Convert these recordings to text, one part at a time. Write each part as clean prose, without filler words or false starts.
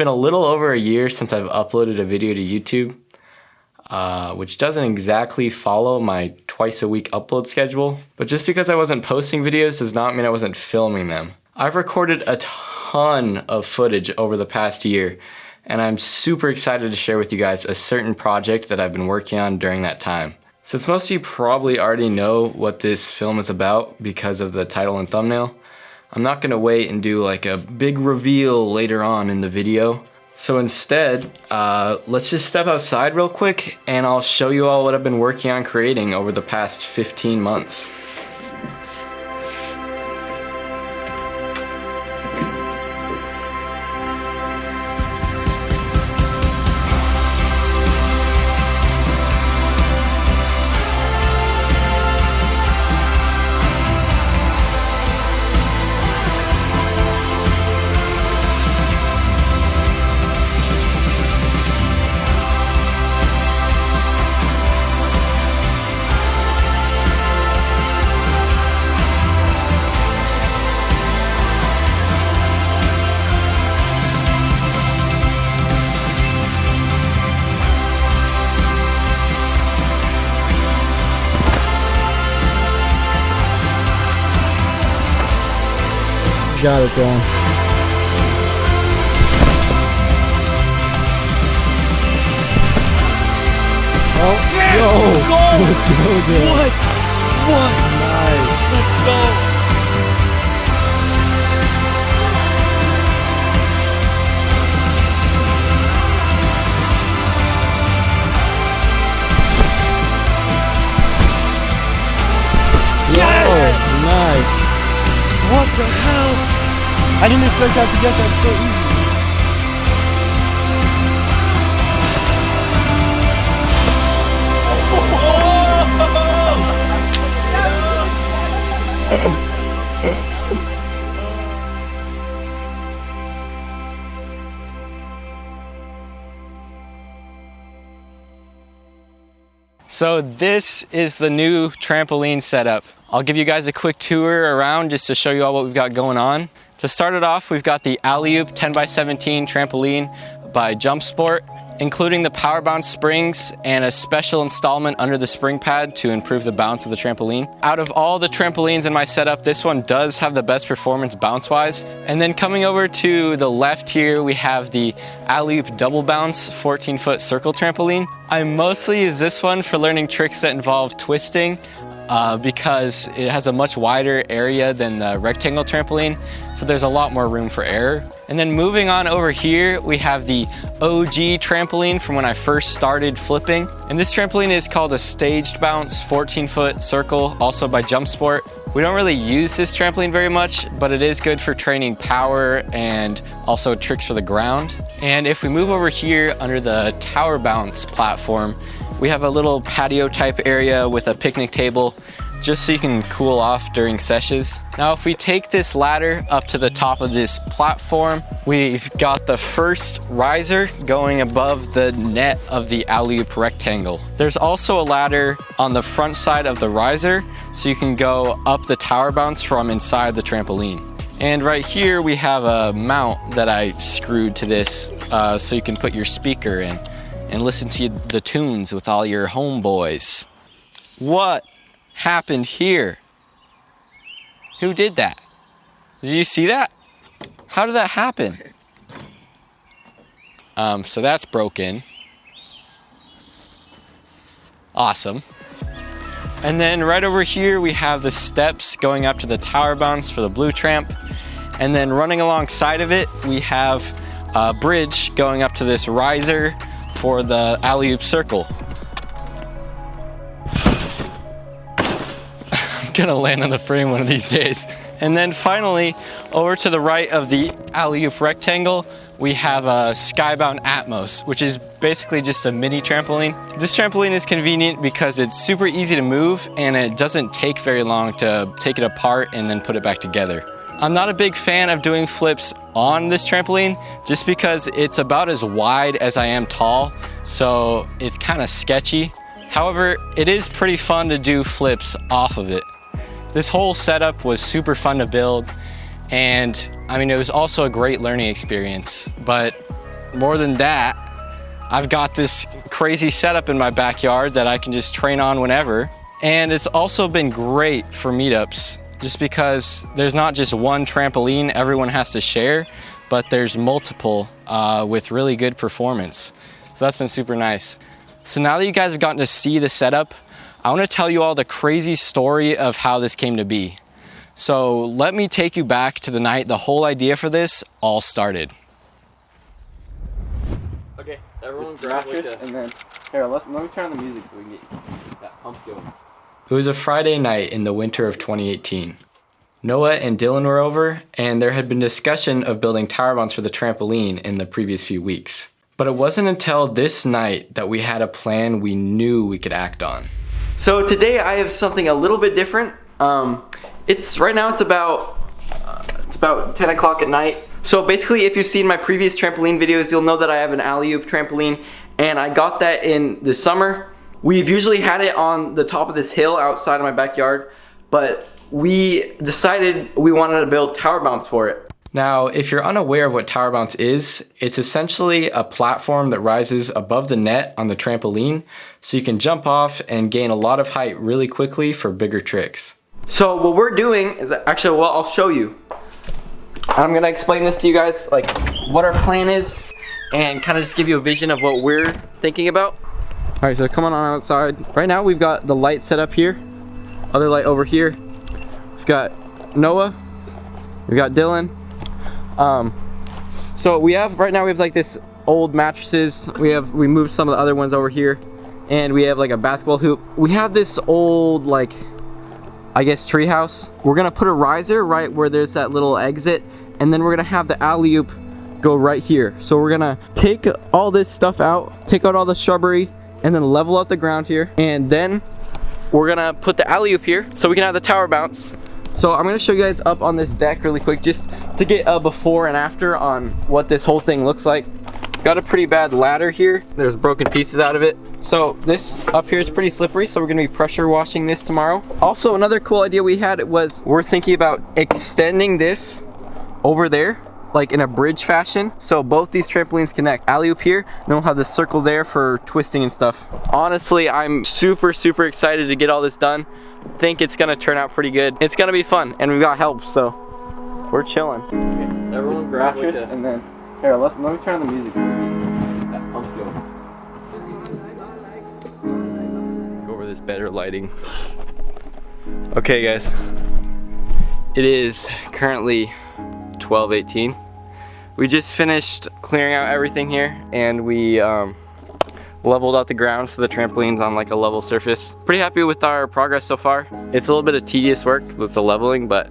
been a little over a year since I've uploaded a video to YouTube, which doesn't exactly follow my twice a week upload schedule. But just because I wasn't posting videos does not mean I wasn't filming them. I've recorded a ton of footage over the past year, and I'm super excited to share with you guys a certain project that I've been working on during that time. Since most of you probably already know what this film is about because of the title and thumbnail, I'm not gonna wait and do like a big reveal later on in the video. So instead, let's just step outside real quick and I'll show you all what I've been working on creating over the past 15 months. Got it, Don. Oh, yeah! Yo! Go! Let's go, dude. What? Nice. Let's go! Yes! Oh, nice. What the hell? I didn't expect that to get that so So this is the new trampoline setup. I'll give you guys a quick tour around just to show you all what we've got going on. To start it off, we've got the Alley-Oop 10x17 trampoline by Jump Sport, including the power bounce springs and a special installment under the spring pad to improve the bounce of the trampoline. Out of all the trampolines in my setup, this one does have the best performance bounce-wise. And then coming over to the left here, we have the Alley-Oop double bounce 14-foot circle trampoline. I mostly use this one for learning tricks that involve twisting, because it has a much wider area than the rectangle trampoline, so there's a lot more room for error. And then moving on over here, we have the OG trampoline from when I first started flipping. And this trampoline is called a staged bounce 14-foot circle, also by Jump Sport. We don't really use this trampoline very much, but it is good for training power and also tricks for the ground. And if we move over here under the tower bounce platform, we have a little patio type area with a picnic table just so you can cool off during sessions. Now if we take this ladder up to the top of this platform, we've got the first riser going above the net of the Alley-Oop rectangle. There's also a ladder on the front side of the riser so you can go up the tower bounce from inside the trampoline. And right here we have a mount that I screwed to this so you can put your speaker in and listen to the tunes with all your homeboys. What happened here? Who did that? Did you see that? How did that happen? So that's broken. Awesome. And then right over here we have the steps going up to the tower bounce for the blue tramp. And then running alongside of it, we have a bridge going up to this riser for the Alley-Oop circle. I'm gonna land on the frame one of these days. And then finally, over to the right of the Alley-Oop rectangle, we have a Skybound Atmos, which is basically just a mini trampoline. This trampoline is convenient because it's super easy to move and it doesn't take very long to take it apart and then put it back together. I'm not a big fan of doing flips on this trampoline just because it's about as wide as I am tall, so it's kind of sketchy. However, it is pretty fun to do flips off of it. This whole setup was super fun to build, and I mean, it was also a great learning experience, but more than that, I've got this crazy setup in my backyard that I can just train on whenever. And it's also been great for meetups, just because there's not just one trampoline everyone has to share, but there's multiple with really good performance. So that's been super nice. So now that you guys have gotten to see the setup, I want to tell you all the crazy story of how this came to be. So let me take you back to the night the whole idea for this all started. Okay, everyone grab it, and then here, let me turn on the music so we can get that pump going. It was a Friday night in the winter of 2018. Noah and Dylan were over, and there had been discussion of building tower mounts for the trampoline in the previous few weeks. But it wasn't until this night that we had a plan we knew we could act on. So today I have something a little bit different. Right now it's about 10 o'clock at night. So basically, if you've seen my previous trampoline videos, you'll know that I have an alley-oop trampoline, and I got that in the summer. We've usually had it on the top of this hill outside of my backyard, but we decided we wanted to build tower mounts for it. Now, if you're unaware of what tower mounts is, it's essentially a platform that rises above the net on the trampoline, so you can jump off and gain a lot of height really quickly for bigger tricks. So what we're doing is actually, well, I'll show you. I'm gonna explain this to you guys, like what our plan is, and kind of just give you a vision of what we're thinking about. All right, so come on outside. Right now we've got the light set up here, other light over here. We've got Noah, we've got Dylan. So right now we have like this old mattresses. We moved some of the other ones over here, and we have like a basketball hoop. We have this old, like, I guess, tree house. We're gonna put a riser right where there's that little exit, and then we're gonna have the alley-oop go right here. So we're gonna take all this stuff out, take out all the shrubbery, and then level out the ground here, and then we're gonna put the alley-oop here so we can have the tower bounce. So I'm gonna show you guys up on this deck really quick, just to get a before and after on what this whole thing looks like. Got a pretty bad ladder here. There's broken pieces out of it. So this up here is pretty slippery, so we're gonna be pressure washing this tomorrow. Also, another cool idea we had was we're thinking about extending this over there, like in a bridge fashion, so both these trampolines connect. Alley-oop here, and then we'll have the circle there for twisting and stuff. Honestly, I'm super excited to get all this done. Think it's gonna turn out pretty good. It's gonna be fun, and we've got help, so we're chilling. Okay, everyone grab it, and then here, let me turn on the music so we can get that pump going. Go over this better lighting. Okay, guys, it is currently 12:18. We just finished clearing out everything here, and we leveled out the ground so the trampoline's on like a level surface. Pretty happy with our progress so far. It's a little bit of tedious work with the leveling, but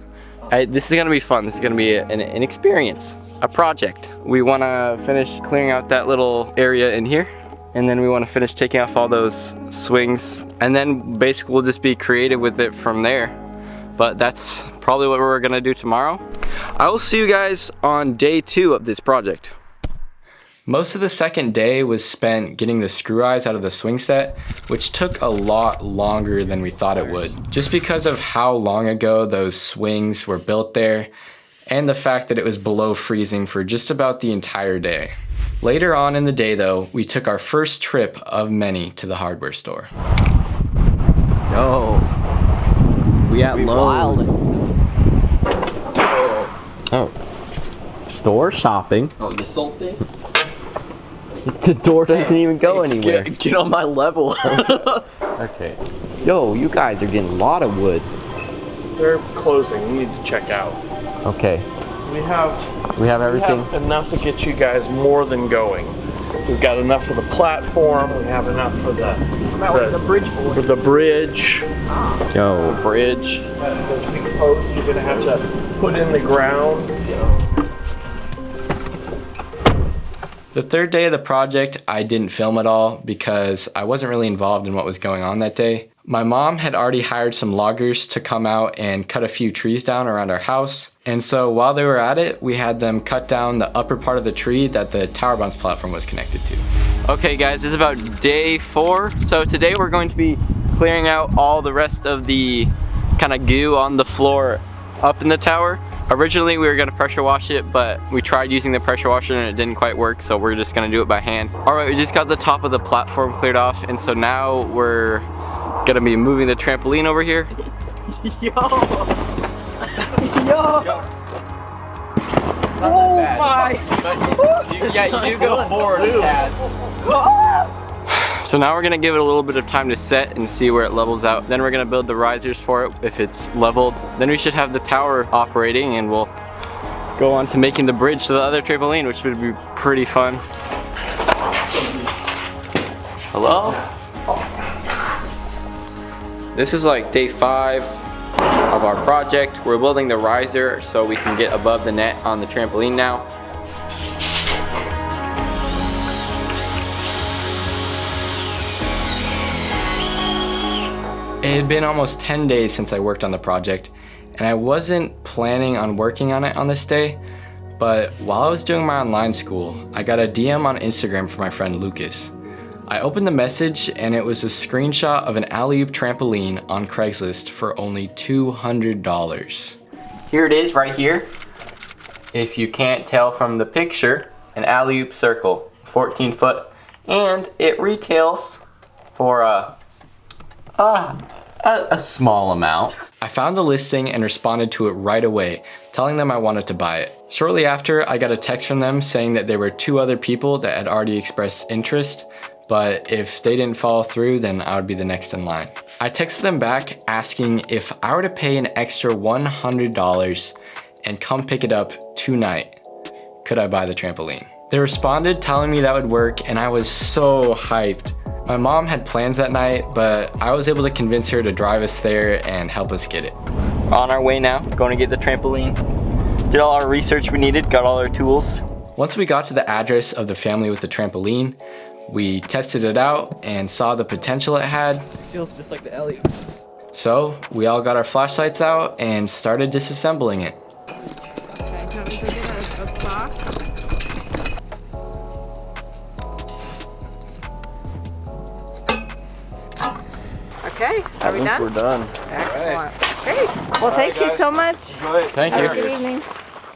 this is gonna be fun. This is gonna be an experience, a project. We wanna finish clearing out that little area in here, and then we wanna finish taking off all those swings, and then basically we'll just be creative with it from there. But that's probably what we're gonna do tomorrow. I will see you guys on day 2 of this project. Most of the second day was spent getting the screw eyes out of the swing set, which took a lot longer than we thought it would, just because of how long ago those swings were built there, and the fact that it was below freezing for just about the entire day. Later on in the day though, we took our first trip of many to the hardware store. Yo, we at Lowe's. Oh, store shopping. Oh, you sold it? The door doesn't even go anywhere. Get on my level. Okay. Yo, you guys are getting a lot of wood. They're closing. We need to check out. Okay. We have everything. We have enough to get you guys more than going. We've got enough for the platform. We have enough for the bridge board. For the bridge. Yo, bridge. Those big posts you're gonna have to put in the ground. The third day of the project, I didn't film at all because I wasn't really involved in what was going on that day. My mom had already hired some loggers to come out and cut a few trees down around our house. And so while they were at it, we had them cut down the upper part of the tree that the tower bounce platform was connected to. Okay guys, this is about day 4. So today we're going to be clearing out all the rest of the kind of goo on the floor up in the tower. Originally we were gonna pressure wash it, but we tried using the pressure washer and it didn't quite work, so we're just gonna do it by hand. Alright, we just got the top of the platform cleared off, and so now we're gonna be moving the trampoline over here. Yo! Yo! Oh my! Yeah, you do go forward, Dad. So now we're gonna give it a little bit of time to set and see where it levels out. Then we're gonna build the risers for it if it's leveled. Then we should have the tower operating and we'll go on to making the bridge to the other trampoline, which would be pretty fun. Hello? This is like day 5 of our project. We're building the riser so we can get above the net on the trampoline now. It had been almost 10 days since I worked on the project, and I wasn't planning on working on it on this day, but while I was doing my online school, I got a DM on Instagram from my friend Lucas. I opened the message and it was a screenshot of an alley-oop trampoline on Craigslist for only $200. Here it is right here. If you can't tell from the picture, an alley-oop circle, 14 foot, and it retails for a small amount. I found the listing and responded to it right away, telling them I wanted to buy it. Shortly after, I got a text from them saying that there were 2 other people that had already expressed interest, but if they didn't follow through, then I would be the next in line. I texted them back asking if I were to pay an extra $100 and come pick it up tonight, could I buy the trampoline? They responded telling me that would work, and I was so hyped. My mom had plans that night, but I was able to convince her to drive us there and help us get it. We're on our way now, going to get the trampoline. Did all our research we needed, got all our tools. Once we got to the address of the family with the trampoline, we tested it out and saw the potential it had. It feels just like the alley. So we all got our flashlights out and started disassembling it. Okay, are we done? We're done. Excellent. Great. Well, thank you so much. Thank Have a you. good evening.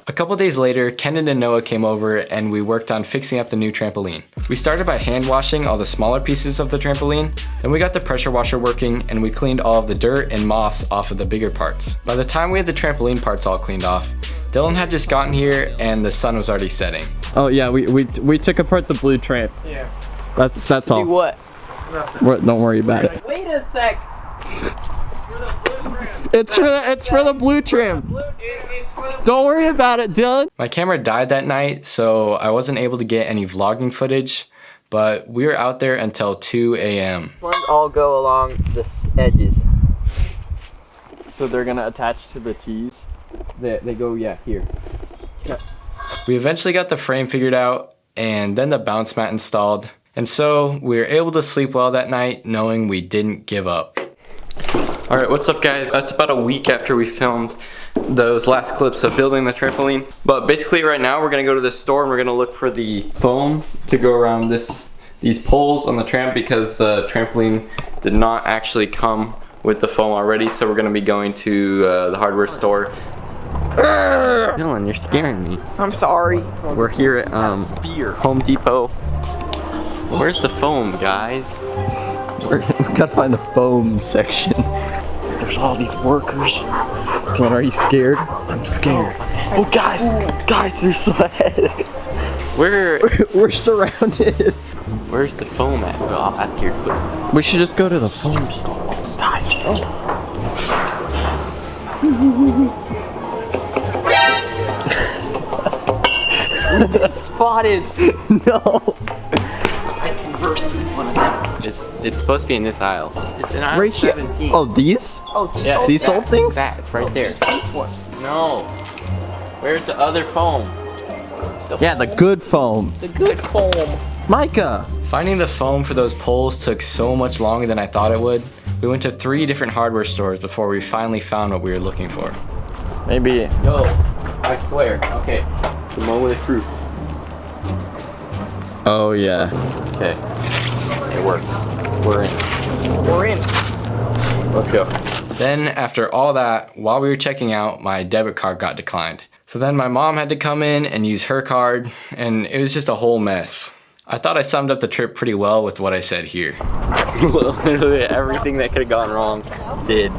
A couple days later, Kenan and Noah came over and we worked on fixing up the new trampoline. We started by hand washing all the smaller pieces of the trampoline, then we got the pressure washer working and we cleaned all of the dirt and moss off of the bigger parts. By the time we had the trampoline parts all cleaned off, Dylan had just gotten here and the sun was already setting. Oh yeah, we took apart the blue tramp. Yeah. That's all. Do what? Don't worry about it. Wait a sec. It's for the blue tramp. Don't worry about it, Dylan. My camera died that night, so I wasn't able to get any vlogging footage, but we were out there until 2 a.m. Ones all go along the edges. So they're gonna attach to the T's. They go, yeah, here. Yeah. We eventually got the frame figured out and then the bounce mat installed. And so we were able to sleep well that night knowing we didn't give up. Alright, what's up guys? That's about a week after we filmed those last clips of building the trampoline. But basically right now we're gonna go to the store and we're gonna look for the foam to go around these poles on the tramp because the trampoline did not actually come with the foam already. So we're gonna be going to the hardware store. Dylan, you're scaring me. I'm sorry. We're here at Home Depot. Where's the foam, guys? We gotta find the foam section. There's all these workers. Dylan, are you scared? I'm scared. Oh guys, there's so ahead. We're surrounded. Where's the foam at? Oh, that's your foot. We should just go to the foam store. Guys. Spotted. No. I conversed with one of them. It's supposed to be in this aisle. It's in aisle Right here. 17. Oh, these? Oh, geez. Yeah, these old things? It's right there. These ones. No. Where's the other foam? Yeah, the good foam. The good foam. Micah. Finding the foam for those poles took so much longer than I thought it would. We went to 3 different hardware stores before we finally found what we were looking for. Maybe. Yo, I swear. Okay, it's the one with the fruit. Oh yeah. Okay, it works. We're in. We're in. Let's go. Then after all that, while we were checking out, my debit card got declined. So then my mom had to come in and use her card, and it was just a whole mess. I thought I summed up the trip pretty well with what I said here. Literally everything that could have gone wrong did.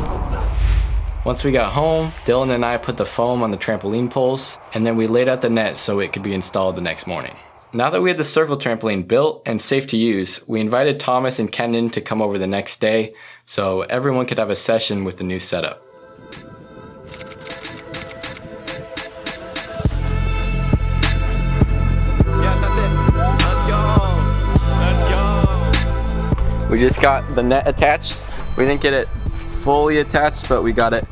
Once we got home, Dylan and I put the foam on the trampoline poles, and then we laid out the net so it could be installed the next morning. Now that we had the circle trampoline built and safe to use, we invited Thomas and Kendon to come over the next day so everyone could have a session with the new setup. We just got the net attached. We didn't get it fully attached, but we got it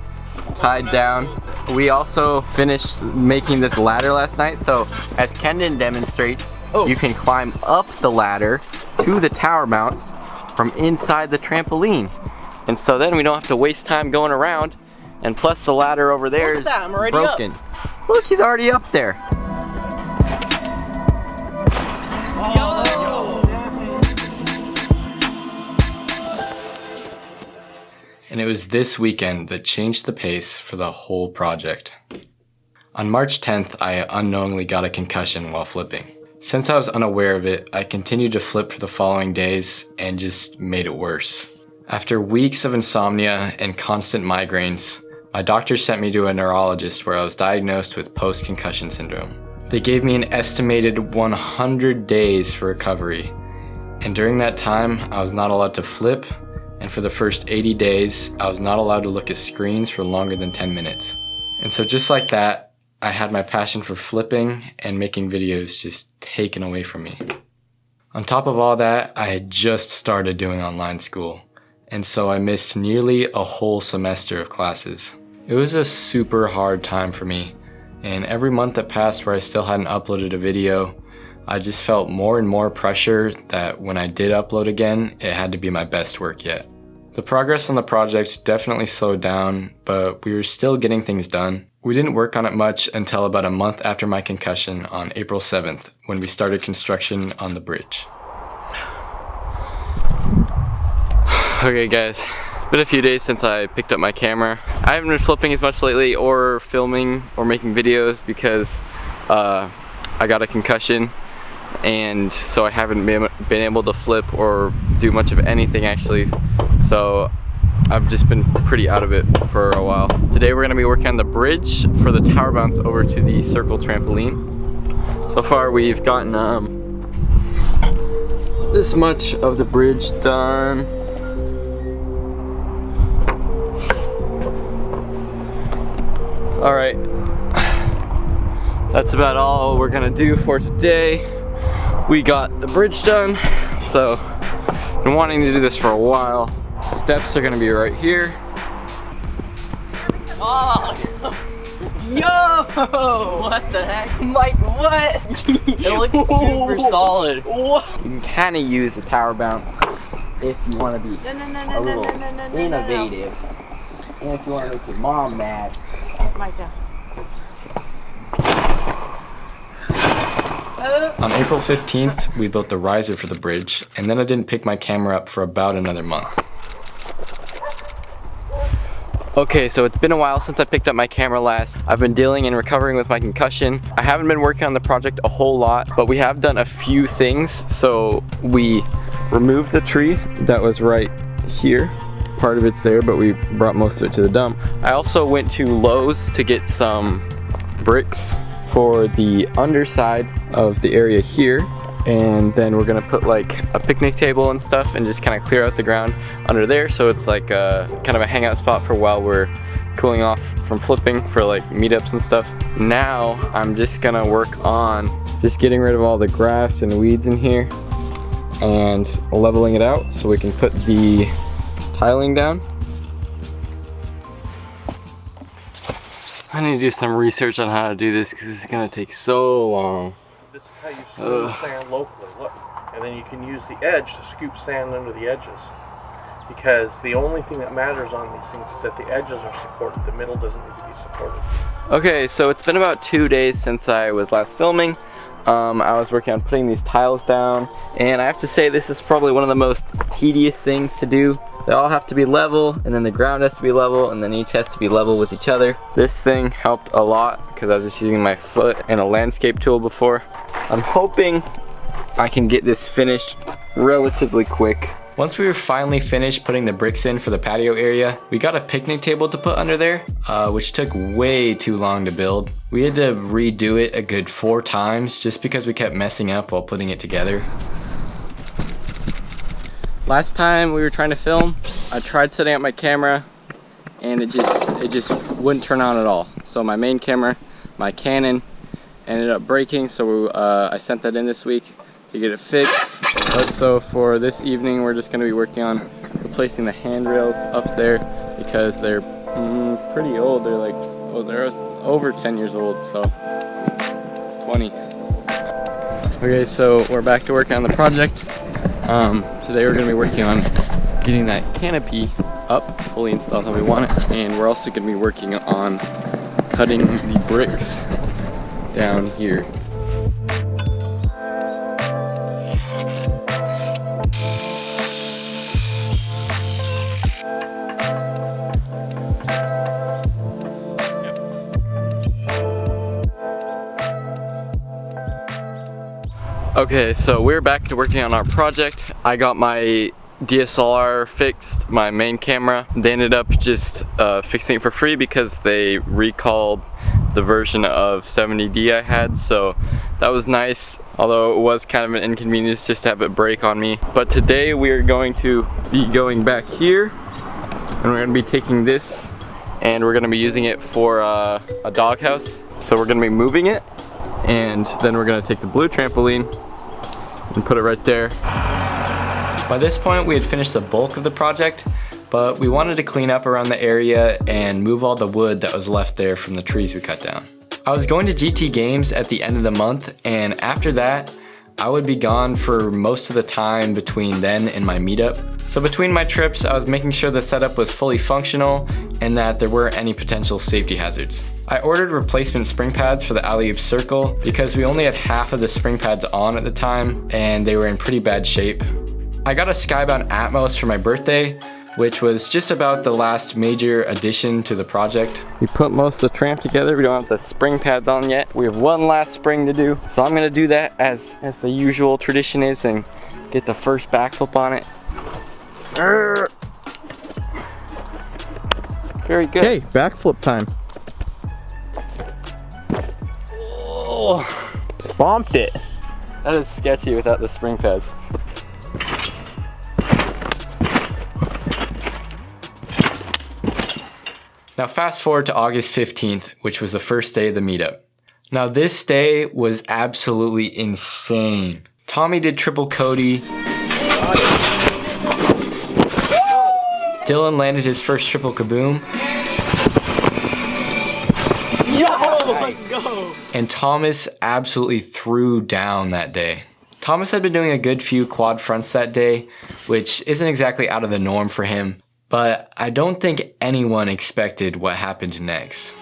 tied down. We also finished making this ladder last night, so as Kendon demonstrates, you can climb up the ladder to the tower mounts from inside the trampoline. And so then we don't have to waste time going around, and plus the ladder over there is broken. Look, he's already up there. And it was this weekend that changed the pace for the whole project. On March 10th, I unknowingly got a concussion while flipping. Since I was unaware of it, I continued to flip for the following days and just made it worse. After weeks of insomnia and constant migraines, my doctor sent me to a neurologist where I was diagnosed with post-concussion syndrome. They gave me an estimated 100 days for recovery, and during that time, I was not allowed to flip, and for the first 80 days, I was not allowed to look at screens for longer than 10 minutes. And so just like that, I had my passion for flipping and making videos just taken away from me. On top of all that, I had just started doing online school, and so I missed nearly a whole semester of classes. It was a super hard time for me, and every month that passed where I still hadn't uploaded a video, I just felt more and more pressure that when I did upload again, it had to be my best work yet. The progress on the project definitely slowed down, but we were still getting things done. We didn't work on it much until about a month after my concussion on April 7th, when we started construction on the bridge. Okay guys, it's been a few days since I picked up my camera. I haven't been flipping as much lately or filming or making videos because I got a concussion, and so I haven't been able to flip or do much of anything actually. So I've just been pretty out of it for a while. Today we're gonna be working on the bridge for the tower bounce over to the circle trampoline. So far we've gotten this much of the bridge done. All right, that's about all we're gonna do for today. We got the bridge done, so I've been wanting to do this for a while. Steps are gonna be right here. Oh, yo! What the heck? Mike, what? It looks super solid. What? You can kind of use the tower bounce if you want to be a little innovative. And if you want to make your mom mad. Micah. On April 15th, we built the riser for the bridge, and then I didn't pick my camera up for about another month. Okay, so it's been a while since I picked up my camera last. I've been dealing and recovering with my concussion. I haven't been working on the project a whole lot, but we have done a few things. So we removed the tree that was right here. Part of it's there, but we brought most of it to the dump. I also went to Lowe's to get some bricks for the underside of the area here, and then we're gonna put like a picnic table and stuff and just kind of clear out the ground under there, so it's like a kind of a hangout spot for while we're cooling off from flipping for like meetups and stuff. Now I'm just gonna work on just getting rid of all the grass and weeds in here and leveling it out so we can put the tiling down. I need to do some research on how to do this because it's gonna take so long. This is how you smooth sand locally, look. And then you can use the edge to scoop sand under the edges. Because the only thing that matters on these things is that the edges are supported. The middle doesn't need to be supported. Okay, so it's been about 2 days since I was last filming. I was working on putting these tiles down, and I have to say this is probably one of the most tedious things to do. They all have to be level, and then the ground has to be level, and then each has to be level with each other. This thing helped a lot because I was just using my foot and a landscape tool before. I'm hoping I can get this finished relatively quick. Once we were finally finished putting the bricks in for the patio area, we got a picnic table to put under there, which took way too long to build. We had to redo it a good 4 times just because we kept messing up while putting it together. Last time we were trying to film, I tried setting up my camera and it just wouldn't turn on at all. So my main camera, my Canon, ended up breaking, so I sent that in this week to get it fixed. But so for this evening, we're just going to be working on replacing the handrails up there because they're pretty old. They're like, oh, they're over 10 years old, so 20. Okay, so we're back to working on the project. Today we're going to be working on getting that canopy up, fully installed how we want it, and we're also going to be working on cutting the bricks down here. Okay, so we're back to working on our project. I got my DSLR fixed, my main camera. They ended up just fixing it for free because they recalled the version of 70D I had, so that was nice, although it was kind of an inconvenience just to have it break on me. But today we are going to be going back here, and we're going to be taking this and we're going to be using it for a doghouse. So we're going to be moving it, and then we're going to take the blue trampoline and put it right there. By this point, we had finished the bulk of the project, but we wanted to clean up around the area and move all the wood that was left there from the trees we cut down. I was going to GT Games at the end of the month, and after that, I would be gone for most of the time between then and my meetup. So between my trips, I was making sure the setup was fully functional and that there weren't any potential safety hazards. I ordered replacement spring pads for the alley-oop circle because we only had half of the spring pads on at the time and they were in pretty bad shape. I got a Skybound Atmos for my birthday, which was just about the last major addition to the project. We put most of the tramp together. We don't have the spring pads on yet. We have one last spring to do. So I'm gonna do that as the usual tradition is and get the first backflip on it. Very good. Okay, backflip time. Oh, Stomped it. that is sketchy without the spring pads. Now fast forward to August 15th, which was the first day of the meetup. Now this day was absolutely insane. Tommy did triple Cody. Dylan landed his first triple kaboom. Let's go. And Thomas absolutely threw down that day. Thomas had been doing a good few quad fronts that day, which isn't exactly out of the norm for him, but I don't think anyone expected what happened next.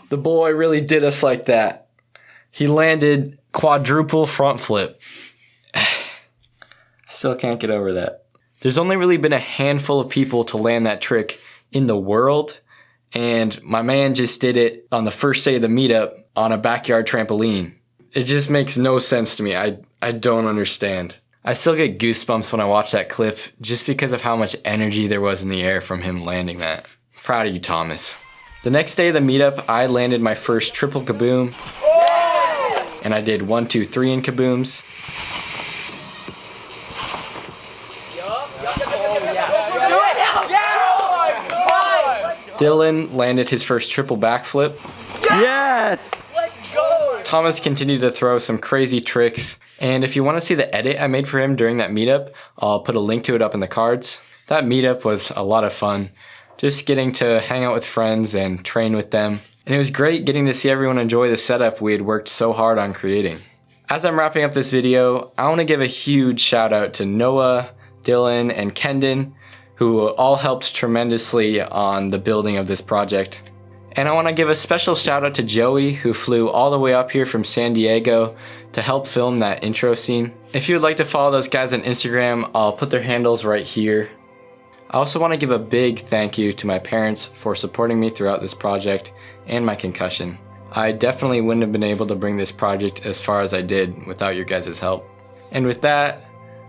The boy really did us like that. He landed quadruple front flip. I still can't get over that. There's only really been a handful of people to land that trick in the world, and my man just did it on the first day of the meetup on a backyard trampoline. It just makes no sense to me. I don't understand. I still get goosebumps when I watch that clip just because of how much energy there was in the air from him landing that. Proud of you, Thomas. The next day of the meetup, I landed my first triple kaboom. And I did 1, 2, 3 in kabooms. Dylan landed his first triple backflip. Yes! Thomas continued to throw some crazy tricks. And if you want to see the edit I made for him during that meetup, I'll put a link to it up in the cards. That meetup was a lot of fun. Just getting to hang out with friends and train with them. And it was great getting to see everyone enjoy the setup we had worked so hard on creating. As I'm wrapping up this video, I want to give a huge shout out to Noah, Dylan, and Kendon, who all helped tremendously on the building of this project. And I want to give a special shout out to Joey, who flew all the way up here from San Diego to help film that intro scene. If you would like to follow those guys on Instagram, I'll put their handles right here. I also want to give a big thank you to my parents for supporting me throughout this project and my concussion. I definitely wouldn't have been able to bring this project as far as I did without your guys' help. And with that,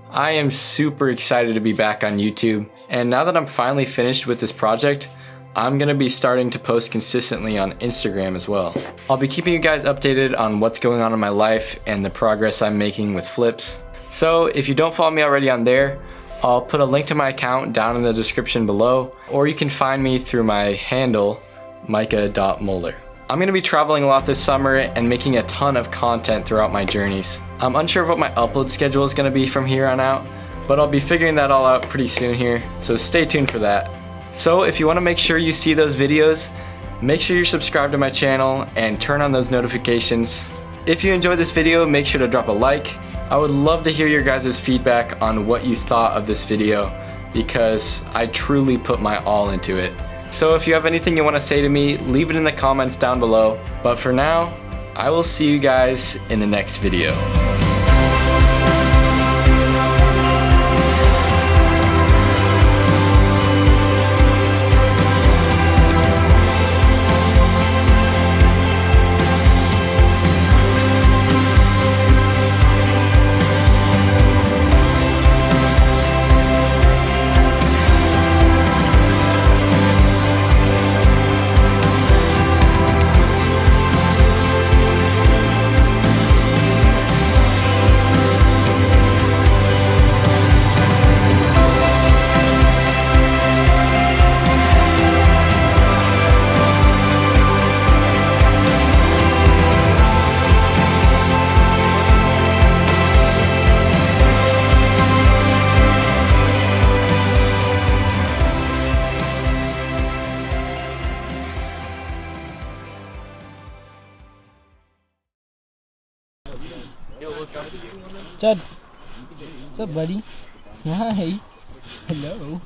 I am super excited to be back on YouTube. And now that I'm finally finished with this project, I'm gonna be starting to post consistently on Instagram as well. I'll be keeping you guys updated on what's going on in my life and the progress I'm making with flips. So if you don't follow me already on there, I'll put a link to my account down in the description below, or you can find me through my handle, micah.moeller. I'm gonna be traveling a lot this summer and making a ton of content throughout my journeys. I'm unsure of what my upload schedule is gonna be from here on out, but I'll be figuring that all out pretty soon here, so stay tuned for that. So if you want to make sure you see those videos, make sure you're subscribed to my channel and turn on those notifications. If you enjoyed this video, make sure to drop a like. I would love to hear your guys' feedback on what you thought of this video, because I truly put my all into it. So if you have anything you want to say to me, leave it in the comments down below. But for now, I will see you guys in the next video. Chad, what's up, buddy? Hi. Hello.